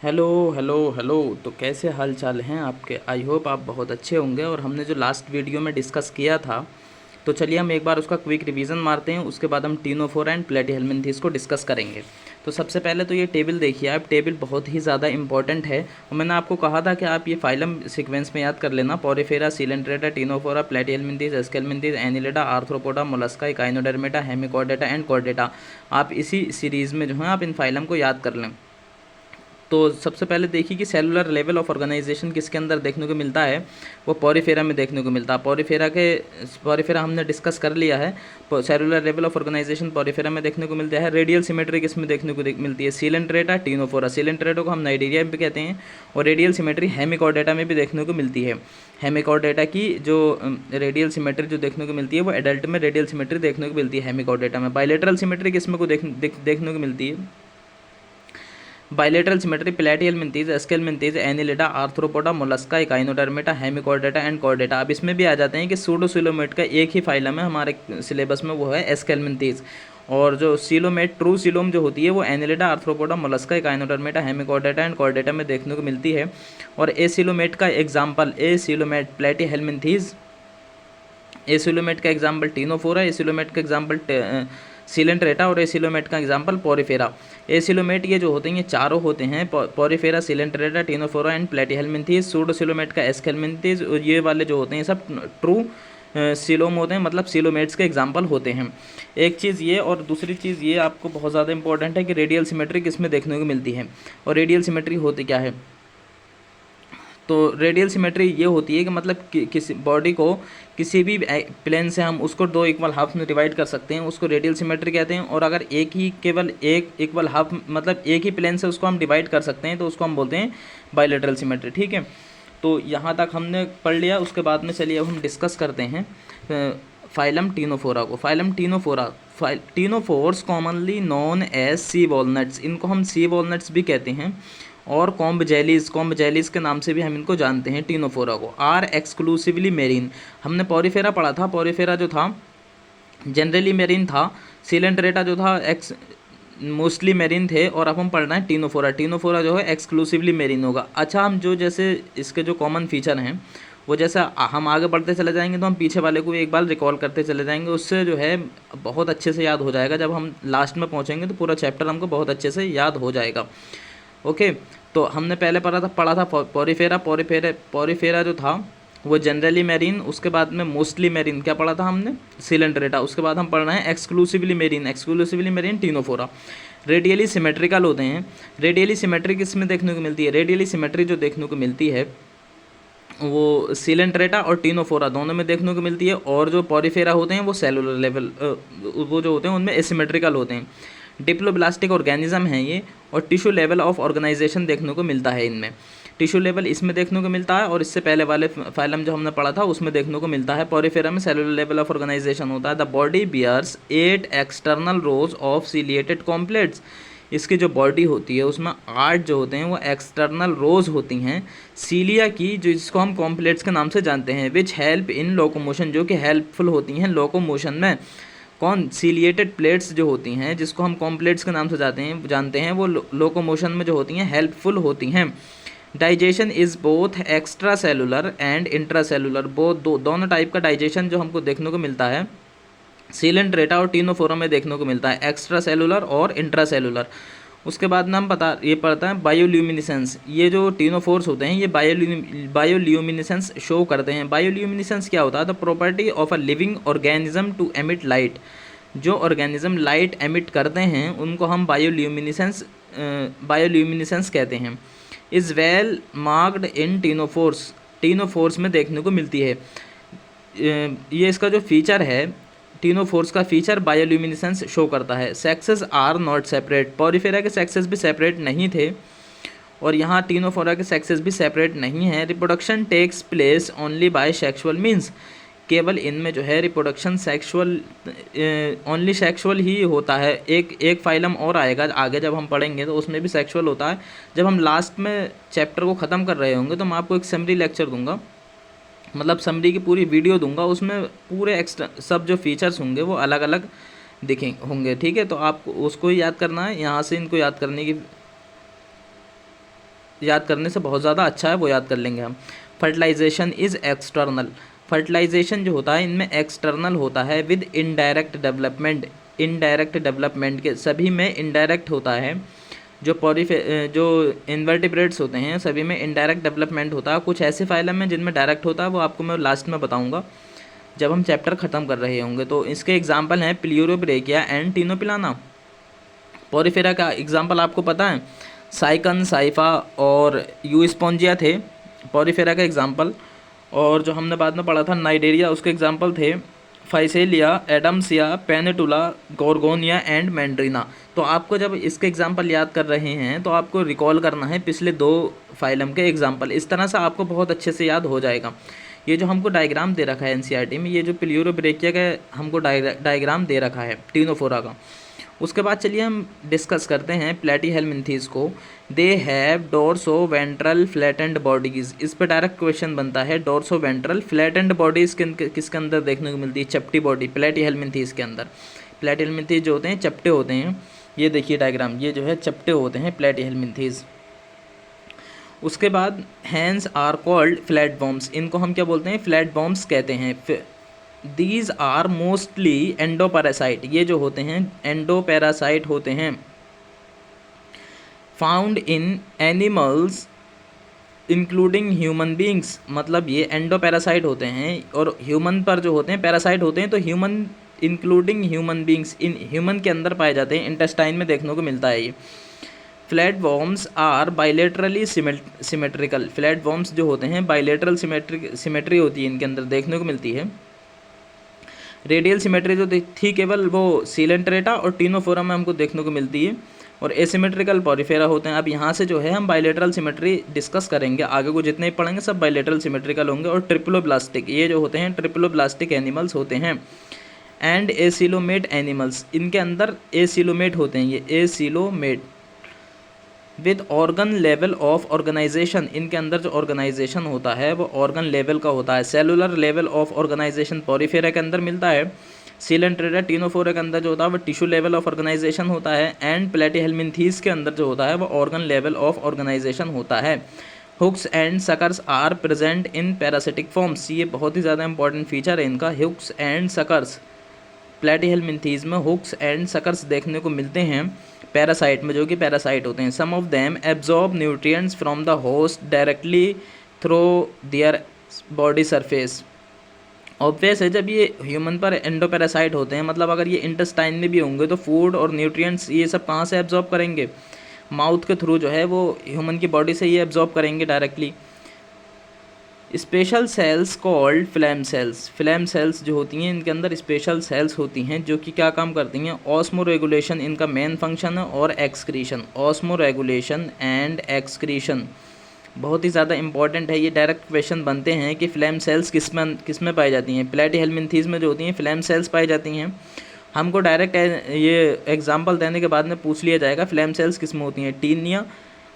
Hello hello hello. तो कैसे हाल चाल हैं आपके? आई होप आप बहुत अच्छे होंगे। और हमने जो लास्ट वीडियो में डिस्कस किया था, तो चलिए हम एक बार उसका क्विक रिवीजन मारते हैं। उसके बाद हम टिनोफोरा एंड प्लेटीहेल्मिन्थेस को डिस्कस करेंगे। तो सबसे पहले तो ये टेबल देखिए आप। टेबल बहुत ही ज़्यादा इंपॉर्टेंट है और मैंने आपको कहा था कि आप ये फाइलम सीक्वेंस में याद कर लेना। Porifera, Coelenterata, Ctenophora, Platyhelminthes, Aschelminthes, Annelida, Arthropoda, Mollusca, Echinodermata, Hemichordata and Chordata. आप इसी सीरीज़ में जो है आप इन फाइलम को याद कर लें। तो सबसे पहले देखिए कि सेलुलर लेवल ऑफ ऑर्गेनाइजेशन किसके अंदर देखने को मिलता है। वो पॉरीफेरा में देखने को मिलता है। पॉरीफेरा हमने डिस्कस कर लिया है। Cellular level of organization porifera में देखने को मिलता है। रेडियल सिमेट्री किसमें देखने को मिलती है? Coelenterata, Ctenophora. सीलेंट्रेटा को हम नाइजीरिया भी कहते हैं। और रेडियल सिमेट्री हेमिकॉर्डेटा में भी देखने को मिलती है। हेमिकॉर्डेटा की जो रेडियल सिमेट्री जो देखने को मिलती है वो एडल्ट में रेडियल सिमेट्री देखने को मिलती है हेमिकॉर्डेटा में। बायलेटरल सिमेट्री किसमें को देखने को मिलती है? Bilateral symmetry Platyhelminthes, Aschelminthes, Annelida, Arthropoda, Mollusca, Echinodermata, Hemichordata and Chordata. अब इसमें भी आ जाते हैं कि सूडोसिलोमेट का एक ही फाइलम है हमारे सिलेबस में, वो है एस्केल्मिन्थेस। और जो सीलोमेट, ट्रू सीलोम जो होती है वो Annelida, Arthropoda, Mollusca, Echinodermata, Hemichordata and Chordata में देखने को मिलती है। और एसिलोमेट का एग्जाम्पल एसिलोमेट प्लेटीहेल्मिन्थेस, एसिलोमेट का एग्जाम्पल टिनोफोरा, एसिलोमेट का एग्जाम्पल सीलेंट्रेटा और एसिलोमेट का एग्जाम्पल पॉरीफेरा। एसिलोमेट ये जो होते हैं ये चारों होते हैं, Porifera, Coelenterata, Ctenophora and Platyhelminthes. Pseudocoelomate का एस्केल्मिन्थेस। और ये वाले जो होते हैं सब ट्रू सीलोम होते हैं, मतलब सीलोमेट्स के एग्जाम्पल होते हैं। एक चीज़ ये, और दूसरी चीज़ ये आपको बहुत ज़्यादा इंपॉर्टेंट है कि रेडियल सिमेट्री किसमें देखने को मिलती है। और रेडियल सिमेट्री होती क्या है? तो रेडियल सिमेट्री ये होती है कि मतलब किसी बॉडी को किसी भी प्लेन से हम उसको दो इक्वल हाफ में डिवाइड कर सकते हैं, उसको रेडियल सिमेट्री कहते हैं। और अगर केवल एक इक्वल हाफ, मतलब एक ही प्लेन से उसको हम डिवाइड कर सकते हैं, तो उसको हम बोलते हैं बायलेटरल सिमेट्री। ठीक है, तो यहाँ तक हमने पढ़ लिया। उसके बाद में चलिए अब हम डिस्कस करते हैं फाइलम टिनोफोरा को। Phylum Ctenophora, ctenophores commonly known as sea walnuts, इनको हम सी वॉलनट्स भी कहते हैं। और कॉम्ब जेलीज के नाम से भी हम इनको जानते हैं टिनोफोरा को। Are exclusively marine. हमने पॉरीफेरा पढ़ा था। पॉरीफेरा जो था जनरली मेरीन था। सीलेंट्रेटा जो था मोस्टली मेरीन थे। और अब हम पढ़ रहे हैं टिनोफोरा। टिनोफोरा जो है एक्सक्लूसिवली मेरीन होगा। अच्छा, हम जो जैसे इसके जो कॉमन फीचर हैं वो जैसा हम आगे बढ़ते चले जाएंगे तो हम पीछे वाले को एक बार रिकॉल करते चले जाएंगे। उससे जो है बहुत अच्छे से याद हो जाएगा। जब हम लास्ट में पहुंचेंगे तो पूरा चैप्टर हमको बहुत अच्छे से याद हो जाएगा। ओके, तो हमने पहले पढ़ा था पॉरीफेरा जो था वो जनरली मेरीन। उसके बाद में मोस्टली मेरीन क्या पढ़ा था हमने? सीलेंट्रेटा। उसके बाद हम पढ़ रहे हैं exclusively marine Ctenophora. Radially symmetrical होते हैं। रेडियली सिमेट्री किस में देखने को मिलती है? रेडियली सिमेट्री जो देखने को मिलती है वो सीलेंट्रेटा और टिनोफोरा दोनों में देखने को मिलती है। और जो पॉरीफेरा होते हैं वो सेलुलर लेवल वो जो होते हैं उनमें एसिमेट्रिकल होते हैं। डिप्लोब्लास्टिक ऑर्गेनिज्म हैं ये। और टिश्यू लेवल ऑफ ऑर्गेनाइजेशन देखने को मिलता है इनमें। टिश्यू लेवल इसमें देखने को मिलता है। और इससे पहले वाले फाइलम जो हमने पढ़ा था उसमें देखने को मिलता है। पॉरीफेरा में सेलुलर लेवल ऑफ ऑर्गेनाइजेशन होता है। The body bears 8 external rows of ciliated comb plates. इसकी जो बॉडी होती है उसमें 8 जो होते हैं वो एक्सटर्नल रोज होती हैं सीलिया की, जो जिसको हम कॉम्प्लेट्स के नाम से जानते हैं। विच हेल्प इन लोकोमोशन, जो कि हेल्पफुल होती हैं लोकोमोशन में। कौन? सीलिएटेड प्लेट्स जो होती हैं जिसको हम कॉम्प्लेट्स के नाम से जानते हैं वो लोकोमोशन में जो होती हैं हेल्पफुल होती हैं। Digestion is both extra cellular and intra cellular. दोनों टाइप का डाइजेशन जो हमको देखने को मिलता है सीलेंट्रेटा और टिनोफोरा में देखने को मिलता है, एक्स्ट्रा सेलुलर और इंट्रा सेलुलर। उसके बाद में हम ये पढ़ते हैं बायोल्यूमिनेसेंस। ये जो टिनोफोर्स होते हैं ये बायोल्यूमिनेसेंस शो करते हैं। बायोल्यूमिनेसेंस क्या होता है? The property of a living organism to emit light. जो ऑर्गेनिज्म लाइट एमिट करते हैं उनको हम बायोल्यूमिनेसेंस कहते हैं। Is well marked in ctenophores. Ctenophores में देखने को मिलती है। ये इसका जो फीचर है, टिनोफोर्स का फीचर बायोल्यूमिनेसेंस शो करता है। Sexes are not separate. Porifera के सेक्सेस भी सेपरेट नहीं थे और यहाँ टिनोफोरा के सेक्सेस भी सेपरेट नहीं है। Reproduction takes place only by sexual means. केवल इनमें जो है रिप्रोडक्शन ओनली सेक्सुअल ही होता है। एक फाइलम और आएगा आगे जब हम पढ़ेंगे तो उसमें भी सेक्सुअल होता है। जब हम लास्ट में चैप्टर को ख़त्म कर रहे होंगे तो मैं आपको एक समरी लेक्चर दूंगा, मतलब समरी की पूरी वीडियो दूंगा। उसमें पूरे एक्स्ट्रा सब जो फीचर्स होंगे वो अलग अलग होंगे। ठीक है, तो आपको उसको ही याद करना है। यहाँ से इनको याद करने की याद करने से बहुत ज़्यादा अच्छा है, वो याद कर लेंगे हम। फर्टिलाइजेशन इज़ एक्सटर्नल, फर्टिलाइजेशन जो होता है इनमें एक्सटर्नल होता है with indirect development, indirect development के सभी में इनडायरेक्ट होता है। जो इन्वर्टिब्रेट्स होते हैं सभी में इनडायरेक्ट डेवलपमेंट होता है। कुछ ऐसे फाइलम में जिनमें डायरेक्ट होता है, वो आपको मैं लास्ट में बताऊंगा जब हम चैप्टर ख़त्म कर रहे होंगे। तो इसके एग्जांपल हैं प्लियूरोब्रेकिया एंड टीनोपिलाना। पोरिफेरा का एग्जांपल आपको पता है, साइकन, साइफा और यूस्पोंजिया थे पोरिफेरा का एग्जांपल। और जो हमने बाद में पढ़ा था नाइडेरिया, उसके एग्जांपल थे फाइसेलिया, एडम्सिया, पेनेटुला, गोर्गोनिया एंड मैंड्रीना। तो आपको जब इसके एग्जांपल याद कर रहे हैं तो आपको रिकॉल करना है पिछले 2 फाइलम के एग्जांपल, इस तरह से आपको बहुत अच्छे से याद हो जाएगा। ये जो हमको डायग्राम दे रखा है एनसीईआरटी में, ये जो प्लियूरोब्रेकिया का हमको डायग्राम दे रखा है टीनोफोरा का। उसके बाद चलिए हम डिस्कस करते हैं प्लेटीहेल्मिन्थीज को। They have dorso ventral flattened bodies, इस पर डायरेक्ट क्वेश्चन बनता है। डोर्सो वेंट्रल फ्लैटेंड बॉडीज किसके अंदर देखने को मिलती है? चपटी बॉडी प्लेटीहेल्मिन्थीज के अंदर। प्लेटीहेल्मिन्थीज जो होते हैं चपटे होते हैं, ये देखिए डायग्राम, ये जो है चपटे होते हैं प्लेटीहेल्मिन्थीज। उसके बाद hence are called flat worms, इनको हम क्या बोलते हैं? फ्लैट बॉम्ब्स कहते हैं। दीज आर मोस्टली एंडोपैरासाइट, ये जो होते हैं एंडोपैरासाइट होते हैं। Found in animals including human beings, मतलब ये एंडोपैरासाइट होते हैं और ह्यूमन पर जो होते हैं पैरासाइट होते हैं। तो human including human beings, in human के अंदर पाए जाते हैं, इंटेस्टाइन में देखने को मिलता है ये। Flat worms are bilaterally symmetrical, flat worms जो होते हैं बाइलेटरल सिमेट्री होती है इनके अंदर देखने को मिलती है। रेडियल सिमेट्री जो थी केवल वो सीलेंट्रेटा और टीनोफोरा में हमको देखने को मिलती है, और एसिमेट्रिकल पॉरीफेरा होते हैं। अब यहाँ से जो है हम बाइलेटरल सिमेट्री डिस्कस करेंगे, आगे को जितने ही पढ़ेंगे सब बाइलेटरल सिमेट्रिकल होंगे। और ट्रिप्लोब्लास्टिक, ये जो होते हैं ट्रिप्लोब्लास्टिक एनिमल्स होते हैं। एंड एसिलोमेट एनिमल्स, इनके अंदर एसिलोमेट होते हैं, ये acoelomate with organ level of organization, इनके अंदर जो ऑर्गेनाइजेशन होता है वो ऑर्गन लेवल का होता है। Cellular level of organization porifera के अंदर मिलता है। सीलेंट्रेटा टीनोफोरा के अंदर जो होता है वो टिश्यू लेवल ऑफ ऑर्गेनाइजेशन होता है। एंड प्लेटीहेल्मिन्थीज के अंदर जो होता है वो ऑर्गन लेवल ऑफ ऑर्गेनाइजेशन होता है। Hooks and suckers are present in parasitic forms, ये बहुत ही ज़्यादा इंपॉर्टेंट फीचर है इनका। हुक्स एंड सकर्स, प्लेटीहेल्मिन्थीज में हुक्स एंड सकर्स देखने को मिलते हैं पैरासाइट में, जो कि पैरासाइट होते हैं। Some of them absorb nutrients from the host directly through their body surface. Obvious है जब ये ह्यूमन पर एंडोपैरासाइट होते हैं, मतलब अगर ये इंटेस्टाइन में भी होंगे तो फूड और न्यूट्रिएंट्स ये सब कहाँ से एब्जॉर्ब करेंगे? माउथ के थ्रू जो है वो ह्यूमन की बॉडी से ये एब्जॉर्ब करेंगे directly. Special cells called flame cells, flame cells जो होती हैं इनके अंदर स्पेशल सेल्स होती हैं जो कि क्या काम करती हैं? ऑस्मो रेगुलेशन इनका मेन फंक्शन है, और excretion, osmo regulation and excretion बहुत ही ज़्यादा इंपॉर्टेंट है। ये डायरेक्ट क्वेश्चन बनते हैं कि फ्लैम सेल्स किस में पाई जाती हैं? प्लेटीहेल्मिन्थीज में जो होती हैं फ्लैम सेल्स पाई जाती हैं। हमको डायरेक्ट ये एग्जाम्पल देने के बाद में पूछ लिया जाएगा फ्लैम सेल्स किस में होती हैं? टीनिया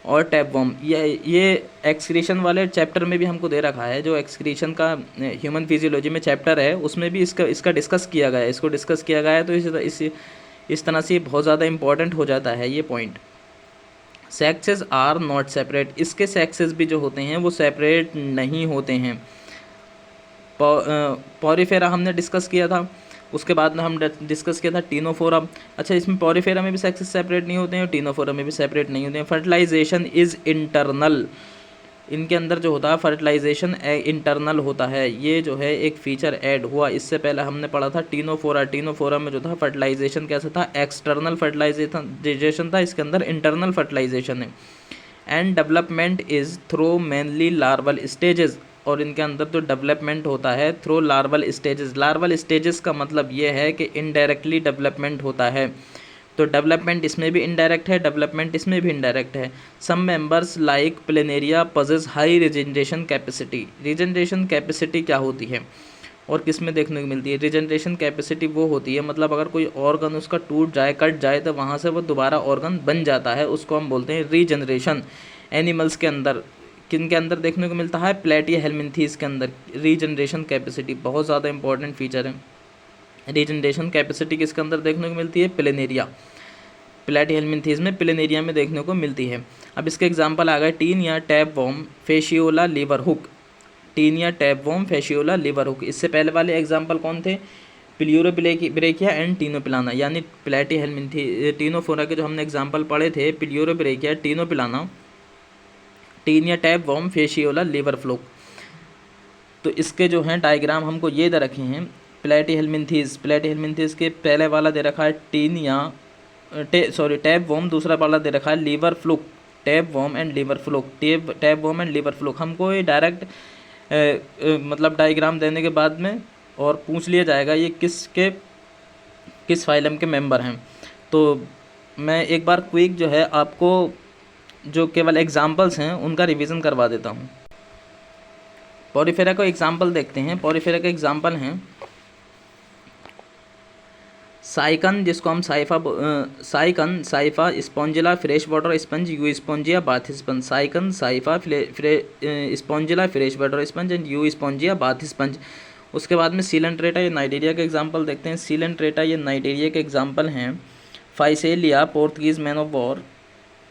और टैपवर्म। ये एक्सक्रीशन वाले चैप्टर में भी हमको दे रखा है, जो एक्सक्रीशन का ह्यूमन फिजियोलॉजी में चैप्टर है उसमें भी इसका डिस्कस किया गया है, इसको डिस्कस किया गया है। तो इस तरह से बहुत ज़्यादा इंपॉर्टेंट हो जाता है ये point. Sexes are not separate, इसके सेक्सेस भी जो होते हैं वो सेपरेट नहीं होते हैं। पॉरीफेरा हमने डिस्कस किया था, उसके बाद में हम डिस्कस किया था टीनोफोरा। अच्छा, इसमें पॉरीफेरा में भी सेक्सेस सेपरेट नहीं होते हैं और टीनोफोरा में भी सेपरेट नहीं होते हैं। फर्टिलाइजेशन इज़ इंटरनल, इनके अंदर जो होता है फर्टिलाइजेशन इंटरनल होता है। ये जो है एक फीचर ऐड हुआ, इससे पहले हमने पढ़ा था टीनोफोरा में जो था फर्टिलाइजेशन कैसा था? एक्सटर्नल फर्टिलाइजेशन था, इसके अंदर इंटरनल फर्टिलाइजेशन है। And development is through mainly larval stages, और इनके अंदर जो डेवलपमेंट होता है through larval stages. Larval stages का मतलब ये है कि इनडायरेक्टली डेवलपमेंट होता है, तो डेवलपमेंट इसमें भी इनडायरेक्ट है, डेवलपमेंट इसमें भी इनडायरेक्ट है। Some members like planaria possess high regeneration capacity. Regeneration capacity क्या होती है और किस में देखने को मिलती है? रिजेनरेशन कैपेसिटी वो होती है, मतलब अगर कोई ऑर्गन उसका टूट जाए, कट जाए, तो वहाँ से वो दोबारा ऑर्गन बन जाता है, उसको हम बोलते हैं रीजनरेशन। एनिमल्स के अंदर किन के अंदर देखने को मिलता है? प्लेटीहेल्मिन्थीज के अंदर रीजनरेशन कैपेसिटी बहुत ज़्यादा इंपॉर्टेंट फीचर है। रीजनरेशन कैपेसिटी किसके अंदर देखने को मिलती है? प्लेनेरिया। प्लेटिहेल्मिन्थेस में प्लेनेरिया में देखने को मिलती है। अब इसके एग्जांपल आ गए Taenia, tapeworm, Fasciola, liver hook. Taenia, tapeworm, Fasciola, liver hook. इससे पहले वाले एग्जांपल कौन थे? प्लियूरोब्रेकिया एंड टीनोपिलाना, यानी प्लेटिहेल्मिन्थेस टीनोफोरा के जो हमने एग्जांपल पढ़े थे, प्लियूरोब्रेकिया, टीनोपिलाना, taenia, tapeworm, Fasciola, liver fluke. तो इसके जो हैं डायग्राम हमको ये दे रखे हैं। प्लेटिहेल्मिन्थेस के पहले वाला दे रखा है टीनिया टैपवॉर्म, दूसरा वाला दे रखा है liver fluke, tapeworm and liver fluke, tapeworm and liver fluke. हमको ये डायरेक्ट मतलब डायग्राम देने के बाद में और पूछ लिया जाएगा ये किस फाइलम के मेंबर हैं। तो मैं एक बार क्विक जो है आपको जो केवल एग्जाम्पल्स हैं उनका रिवीजन करवा देता हूँ। पॉरीफेरा का एग्जाम्पल देखते हैं। पॉरीफेरा का एग्जाम्पल हैं साइकन, जिसको हम Sycon, Scypha, Spongilla, fresh water sponge, Euspongia, bath sponge. Sycon, Scypha, Spongilla, fresh water sponge and Euspongia, bath sponge. उसके बाद में सीलेंट्रेटा या नाइटेरिया के एग्जाम्पल देखते हैं। सीलेंट्रेटा या नाइटेरिया के एग्जाम्पल हैं Physalia, Portuguese man of war,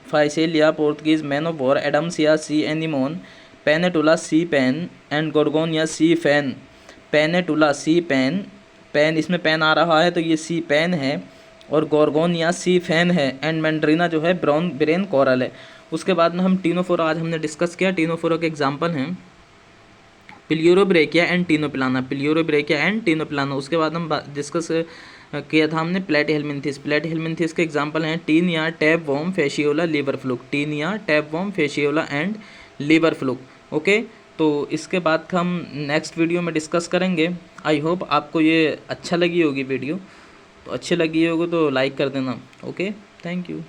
Physalia, Portuguese man of war, Adamsia, sea anemone, Pennatula, sea pen and Gorgonia, sea fan. Pennatula, sea pen, pen इसमें पेन आ रहा है तो ये सी पेन है, और गोर्गोनिया सी फैन है, एंड मैंड्रीना जो है ब्रेन कोरल है। उसके बाद में हम टीनोफोरा आज हमने डिस्कस किया। टीनोफोरा के एग्जाम्पल हैं प्लियूरोब्रेकिया एंड टीनोपिलाना, प्लियूरोब्रेकिया एंड टीनोपिलाना। उसके बाद हम डिस्कस किया था हमने प्लेटिहेल्मिन्थेस। प्लेटिहेल्मिन्थेस के एग्जाम्पल हैं Taenia, tapeworm, Fasciola, liver fluke. Taenia, tapeworm, Fasciola and liver fluke. Okay, तो इसके बाद हम नेक्स्ट वीडियो में डिस्कस करेंगे। आई होप आपको ये अच्छा लगी होगी वीडियो। तो अच्छी लगी होगी तो लाइक कर देना। Okay, thank you.